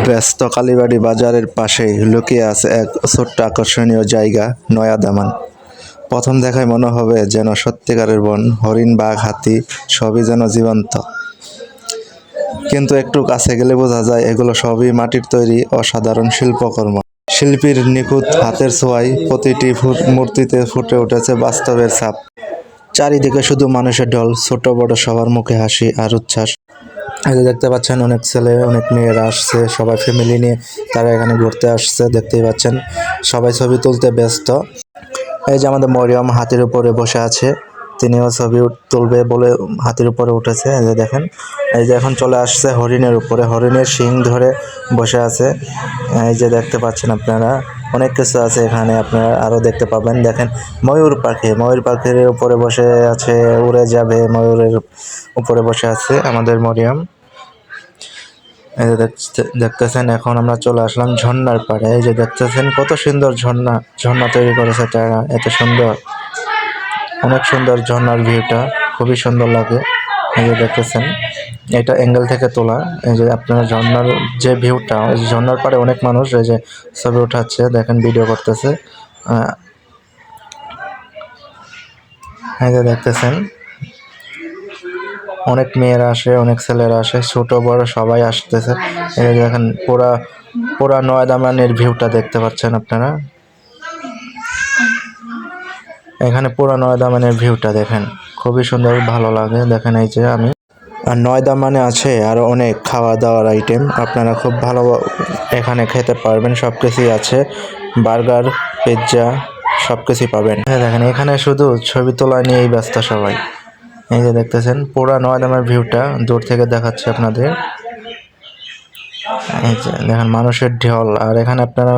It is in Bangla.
ব্যস্ত কালীবাড়ি বাজারের পাশেই লুকিয়ে আছে এক ছোট্ট আকর্ষণীয় জায়গা, নয়া দামান। প্রথম দেখায় মনে হবে যেন সত্যিকারের বন, হরিণ, বাঘ, হাতি সবই যেন জীবন্ত। কিন্তু একটু কাছে গেলে বোঝা যায় এগুলো সবই মাটির তৈরি অসাধারণ শিল্পকর্ম। শিল্পীর নিখুঁত হাতের ছোঁয়ায় প্রতিটি মূর্তিতে ফুটে উঠেছে বাস্তবের ছাপ। চারিদিকে শুধু মানুষের ঢল, ছোট বড় সবার মুখে হাসি আর উচ্ছ্বাস। এই যে দেখতে পাচ্ছেন অনেক ছেলে অনেক মেয়েরা আসছে, সবাই ফ্যামিলি নিয়ে তারা এখানে ঘুরতে আসছে। দেখতেই পাচ্ছেন সবাই ছবি তুলতে ব্যস্ত। এই যে আমাদের মরিয়ম হাতির উপরে বসে আছে, তিনিও ছবি তুলবে বলে হাতির উপরে উঠেছে। এই যে দেখেন, এই যে এখন চলে আসছে হরিণের উপরে, হরিণের শিং ধরে বসে আছে। এই যে দেখতে পাচ্ছেন আপনারা অনেক কিছু আছে এখানে, আপনারা আরও দেখতে পাবেন। দেখেন ময়ূর পাখি, ময়ূর পাখির উপরে বসে আছে, উড়ে যাবে, ময়ূরের উপরে বসে আছে আমাদের মরিয়ম। এই যে দেখতেছেন এখন আমরা চলে আসলাম ঝর্ণার পাড়ে। এই যে দেখতেছেন কত সুন্দর ঝর্ণা, ঝর্ণা তৈরি করেছে তারা, এত সুন্দর, অনেক সুন্দর ঝর্ণার ভিউটা, খুবই সুন্দর লাগে। এই যে দেখতেছেন এটা অ্যাঙ্গেল থেকে তোলা। এই যে আপনারা ঝর্ণার যে ভিউটা, এই যে ঝর্ণার পাড়ে অনেক মানুষ এই যে ছবি উঠাচ্ছে, দেখেন ভিডিও করতেছে। এই যে দেখতেছেন অনেক মেয়েরা আসে, অনেক ছেলেরা আসে, ছোট বড় সবাই আসতেছে। এই যে দেখেন পুরা নয়া দামানের ভিউটা দেখতে পাচ্ছেন আপনারা। এখানে পুরা নয়া দামানের ভিউটা দেখেন, খুবই সুন্দর, ভালো লাগে। দেখেন এই যে আমি আর নয় দামানে আছে আরো অনেক খাওয়া দাওয়ার আইটেম, আপনারা খুব ভালো এখানে খেতে পারবেন, সব কিছুই আছে, বার্গার, পিৎজা সব কিছুই পাবেন। হ্যাঁ দেখেন এখানে শুধু ছবি তোলা নিয়েই ব্যস্ত সবাই। এই যে দেখতেছেন পুরা নয়া দামের ভিউটা দূর থেকে দেখাচ্ছে আপনাদের। এই যে দেখেন মানুষের ঢল, আর এখানে আপনারা